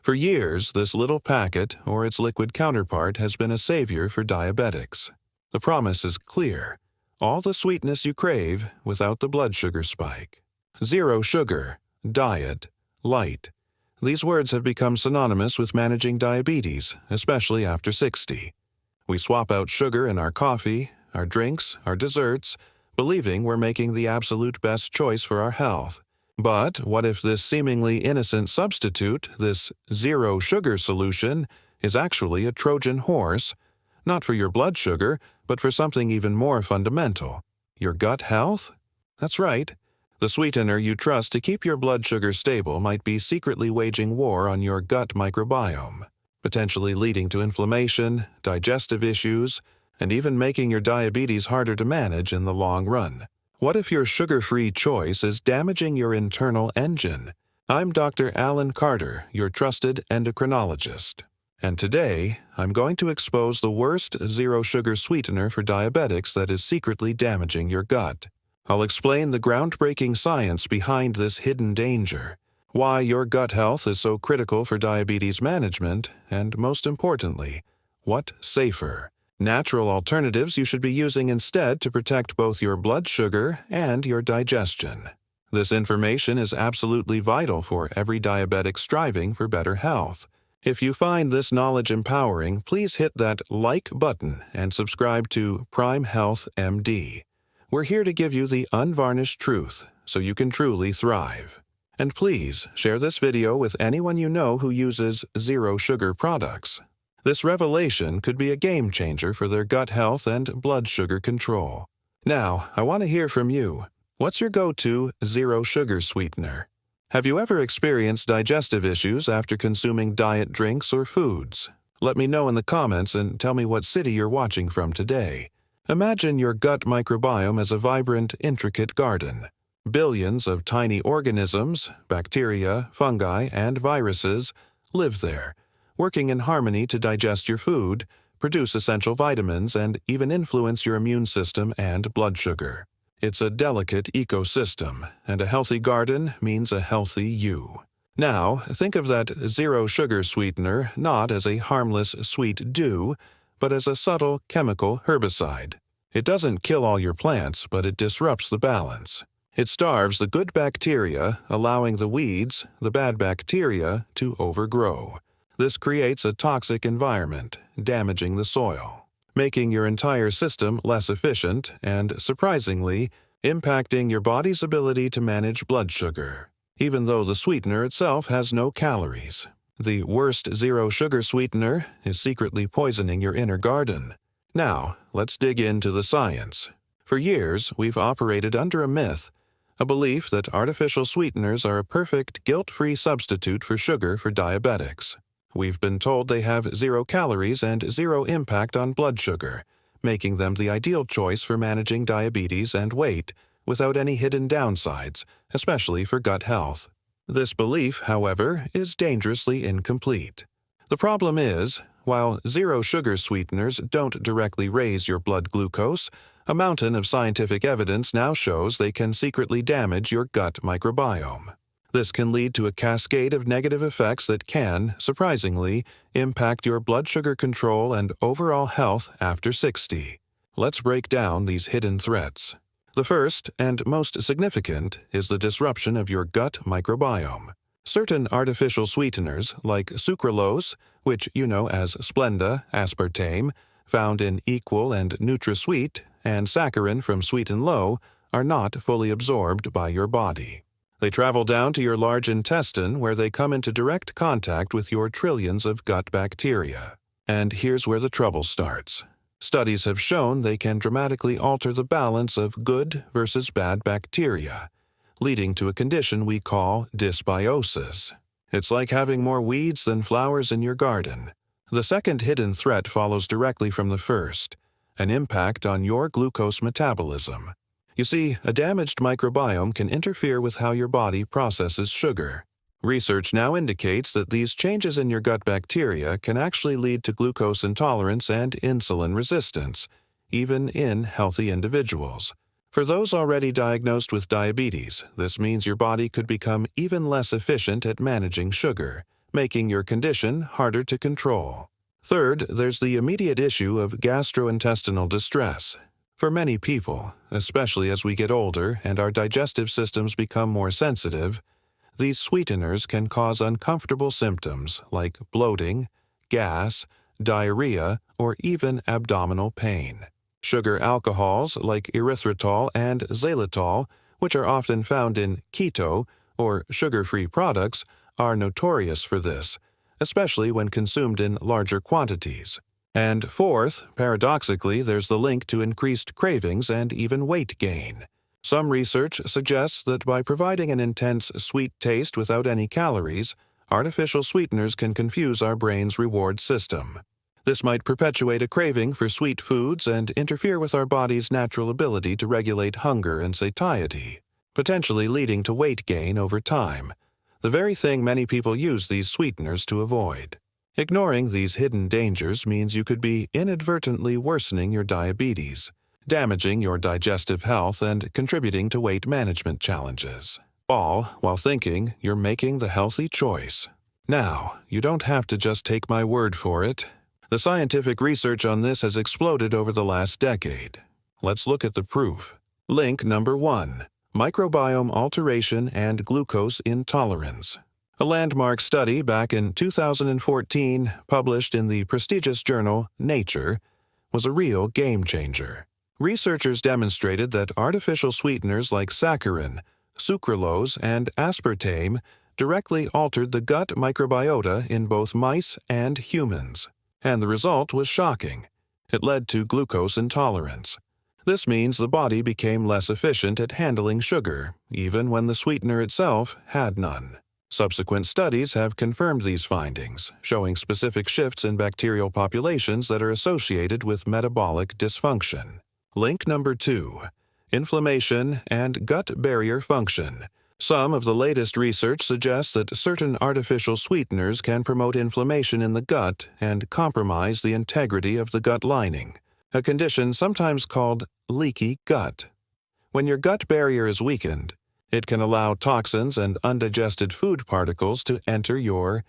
For years, this little packet or its liquid counterpart has been a savior for diabetics. The promise is clear: all the sweetness you crave without the blood sugar spike. Zero sugar, diet, light. These words have become synonymous with managing diabetes, especially after 60. We swap out sugar in our coffee, our drinks, our desserts, believing we're making the absolute best choice for our health. But what if this seemingly innocent substitute, this zero sugar solution, is actually a Trojan horse, not for your blood sugar, but for something even more fundamental: your gut health? That's right. The sweetener you trust to keep your blood sugar stable might be secretly waging war on your gut microbiome, potentially leading to inflammation, digestive issues, and even making your diabetes harder to manage in the long run. What if your sugar-free choice is damaging your internal engine? I'm Dr. Alan Carter, your trusted endocrinologist. And today, I'm going to expose the worst zero-sugar sweetener for diabetics that is secretly damaging your gut. I'll explain the groundbreaking science behind this hidden danger, why your gut health is so critical for diabetes management, and most importantly, what safer, natural alternatives you should be using instead to protect both your blood sugar and your digestion. This information is absolutely vital for every diabetic striving for better health. If you find this knowledge empowering, please hit that like button and subscribe to Prime Health MD. We're here to give you the unvarnished truth so you can truly thrive. And please share this video with anyone you know who uses zero sugar products. This revelation could be a game changer for their gut health and blood sugar control. Now, I want to hear from you. What's your go-to zero sugar sweetener? Have you ever experienced digestive issues after consuming diet drinks or foods? Let me know in the comments and tell me what city you're watching from today. Imagine your gut microbiome as a vibrant, intricate garden. Billions of tiny organisms, bacteria, fungi, and viruses live there, working in harmony to digest your food, produce essential vitamins, and even influence your immune system and blood sugar. It's a delicate ecosystem, and a healthy garden means a healthy you. Now, think of that zero-sugar sweetener not as a harmless sweet dew, but as a subtle chemical herbicide. It doesn't kill all your plants, but it disrupts the balance. It starves the good bacteria, allowing the weeds, the bad bacteria, to overgrow. This creates a toxic environment, damaging the soil, making your entire system less efficient and, surprisingly, impacting your body's ability to manage blood sugar, even though the sweetener itself has no calories. The worst zero-sugar sweetener is secretly poisoning your inner garden. Now, let's dig into the science. For years, we've operated under a myth, a belief that artificial sweeteners are a perfect, guilt-free substitute for sugar for diabetics. We've been told they have 0 calories and 0 impact on blood sugar, making them the ideal choice for managing diabetes and weight without any hidden downsides, especially for gut health. This belief, however, is dangerously incomplete. The problem is, while zero-sugar sweeteners don't directly raise your blood glucose, a mountain of scientific evidence now shows they can secretly damage your gut microbiome. This can lead to a cascade of negative effects that can, surprisingly, impact your blood sugar control and overall health after 60. Let's break down these hidden threats. The first, and most significant, is the disruption of your gut microbiome. Certain artificial sweeteners, like sucralose, which you know as Splenda, aspartame, found in Equal and NutraSweet, and saccharin from Sweet and Low, are not fully absorbed by your body. They travel down to your large intestine where they come into direct contact with your trillions of gut bacteria. And here's where the trouble starts. Studies have shown they can dramatically alter the balance of good versus bad bacteria, leading to a condition we call dysbiosis. It's like having more weeds than flowers in your garden. The second hidden threat follows directly from the first, an impact on your glucose metabolism. You see, a damaged microbiome can interfere with how your body processes sugar. Research now indicates that these changes in your gut bacteria can actually lead to glucose intolerance and insulin resistance, even in healthy individuals. For those already diagnosed with diabetes, this means your body could become even less efficient at managing sugar, making your condition harder to control. Third, there's the immediate issue of gastrointestinal distress. For many people, especially as we get older and our digestive systems become more sensitive, these sweeteners can cause uncomfortable symptoms like bloating, gas, diarrhea, or even abdominal pain. Sugar alcohols like erythritol and xylitol, which are often found in keto or sugar-free products, are notorious for this, especially when consumed in larger quantities. And fourth, paradoxically, there's the link to increased cravings and even weight gain. Some research suggests that by providing an intense sweet taste without any calories, artificial sweeteners can confuse our brain's reward system. This might perpetuate a craving for sweet foods and interfere with our body's natural ability to regulate hunger and satiety, potentially leading to weight gain over time, the very thing many people use these sweeteners to avoid. Ignoring these hidden dangers means you could be inadvertently worsening your diabetes, damaging your digestive health, and contributing to weight management challenges, all while thinking you're making the healthy choice. Now, you don't have to just take my word for it. The scientific research on this has exploded over the last decade. Let's look at the proof. Link number 1. Microbiome alteration and glucose intolerance. A landmark study back in 2014, published in the prestigious journal Nature, was a real game-changer. Researchers demonstrated that artificial sweeteners like saccharin, sucralose, and aspartame directly altered the gut microbiota in both mice and humans. And the result was shocking. It led to glucose intolerance. This means the body became less efficient at handling sugar, even when the sweetener itself had none. Subsequent studies have confirmed these findings, showing specific shifts in bacterial populations that are associated with metabolic dysfunction. Link number 2. Inflammation and gut barrier function. Some of the latest research suggests that certain artificial sweeteners can promote inflammation in the gut and compromise the integrity of the gut lining, a condition sometimes called leaky gut. When your gut barrier is weakened, it can allow toxins and undigested food particles to enter your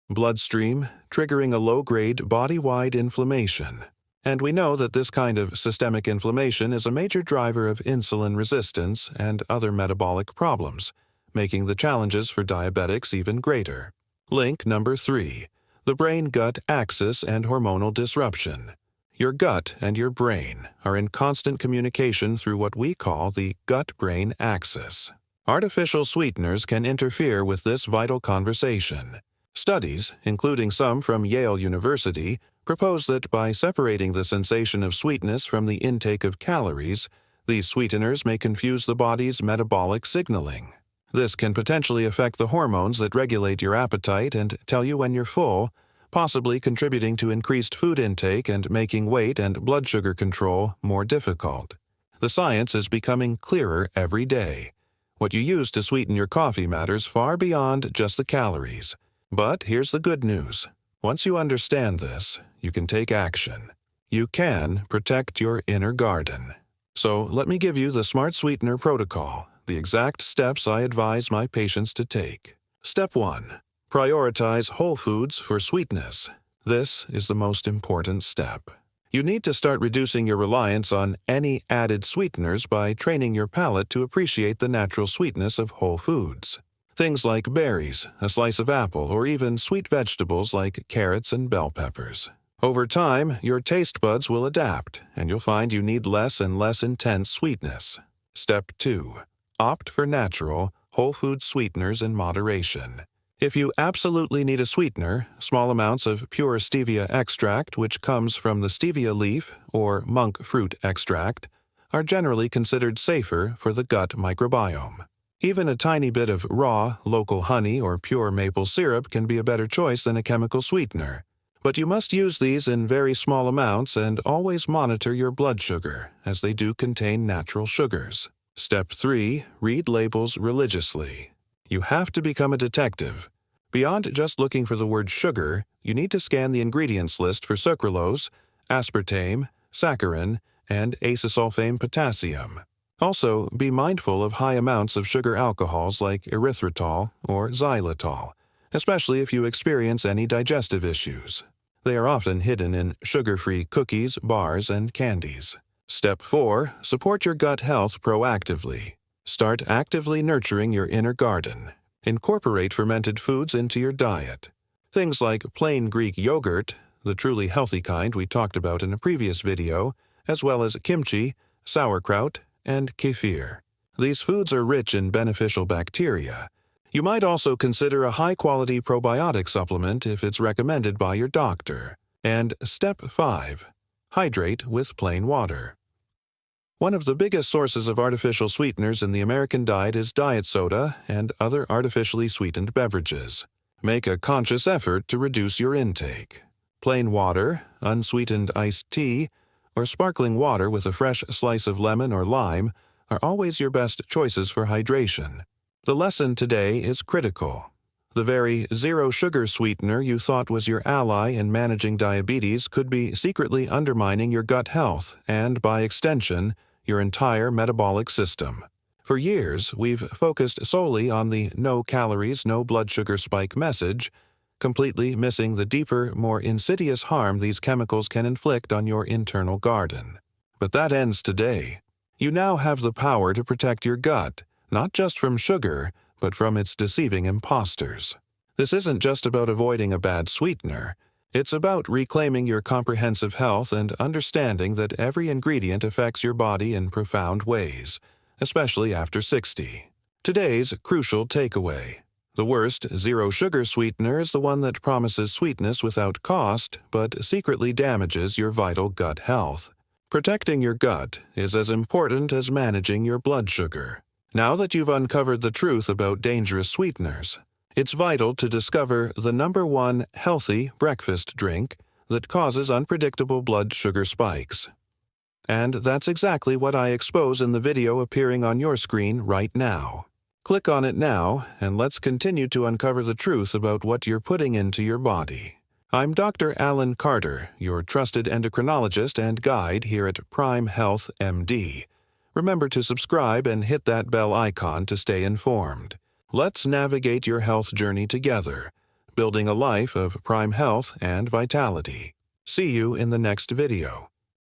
bloodstream, triggering a low-grade body-wide inflammation. And we know that this kind of systemic inflammation is a major driver of insulin resistance and other metabolic problems, making the challenges for diabetics even greater. Link number 3. The brain-gut axis and hormonal disruption. Your gut and your brain are in constant communication through what we call the gut-brain axis. Artificial sweeteners can interfere with this vital conversation. Studies, including some from Yale University, propose that by separating the sensation of sweetness from the intake of calories, these sweeteners may confuse the body's metabolic signaling. This can potentially affect the hormones that regulate your appetite and tell you when you're full, possibly contributing to increased food intake and making weight and blood sugar control more difficult. The science is becoming clearer every day. What you use to sweeten your coffee matters far beyond just the calories. But here's the good news. Once you understand this, you can take action. You can protect your inner garden. So let me give you the Smart Sweetener Protocol, the exact steps I advise my patients to take. Step 1. Prioritize whole foods for sweetness. This is the most important step. You need to start reducing your reliance on any added sweeteners by training your palate to appreciate the natural sweetness of whole foods. Things like berries, a slice of apple, or even sweet vegetables like carrots and bell peppers. Over time, your taste buds will adapt, and you'll find you need less and less intense sweetness. Step 2. Opt for natural, whole food sweeteners in moderation. If you absolutely need a sweetener, small amounts of pure stevia extract, which comes from the stevia leaf, or monk fruit extract, are generally considered safer for the gut microbiome. Even a tiny bit of raw, local honey or pure maple syrup can be a better choice than a chemical sweetener. But you must use these in very small amounts and always monitor your blood sugar, as they do contain natural sugars. Step 3. Read labels religiously. You have to become a detective. Beyond just looking for the word sugar, you need to scan the ingredients list for sucralose, aspartame, saccharin, and acesulfame potassium. Also, be mindful of high amounts of sugar alcohols like erythritol or xylitol, especially if you experience any digestive issues. They are often hidden in sugar-free cookies, bars, and candies. Step 4. Support your gut health proactively. Start actively nurturing your inner garden. Incorporate fermented foods into your diet. Things like plain Greek yogurt, the truly healthy kind we talked about in a previous video, as well as kimchi, sauerkraut, and kefir. These foods are rich in beneficial bacteria. You might also consider a high-quality probiotic supplement if it's recommended by your doctor. And Step 5. Hydrate with plain water. One of the biggest sources of artificial sweeteners in the American diet is diet soda and other artificially sweetened beverages. Make a conscious effort to reduce your intake. Plain water, unsweetened iced tea, or sparkling water with a fresh slice of lemon or lime are always your best choices for hydration. The lesson today is critical. The very zero-sugar sweetener you thought was your ally in managing diabetes could be secretly undermining your gut health and, by extension, your entire metabolic system. For years, we've focused solely on the no calories, no blood sugar spike message, completely missing the deeper, more insidious harm these chemicals can inflict on your internal garden. But that ends today. You now have the power to protect your gut, not just from sugar, but from its deceiving imposters. This isn't just about avoiding a bad sweetener. It's about reclaiming your comprehensive health and understanding that every ingredient affects your body in profound ways, especially after 60. Today's crucial takeaway. The worst zero-sugar sweetener is the one that promises sweetness without cost, but secretly damages your vital gut health. Protecting your gut is as important as managing your blood sugar. Now that you've uncovered the truth about dangerous sweeteners, it's vital to discover the #1 healthy breakfast drink that causes unpredictable blood sugar spikes. And that's exactly what I expose in the video appearing on your screen right now. Click on it now, and let's continue to uncover the truth about what you're putting into your body. I'm Dr. Alan Carter, your trusted endocrinologist and guide here at Prime Health MD. Remember to subscribe and hit that bell icon to stay informed. Let's navigate your health journey together, building a life of prime health and vitality. See you in the next video.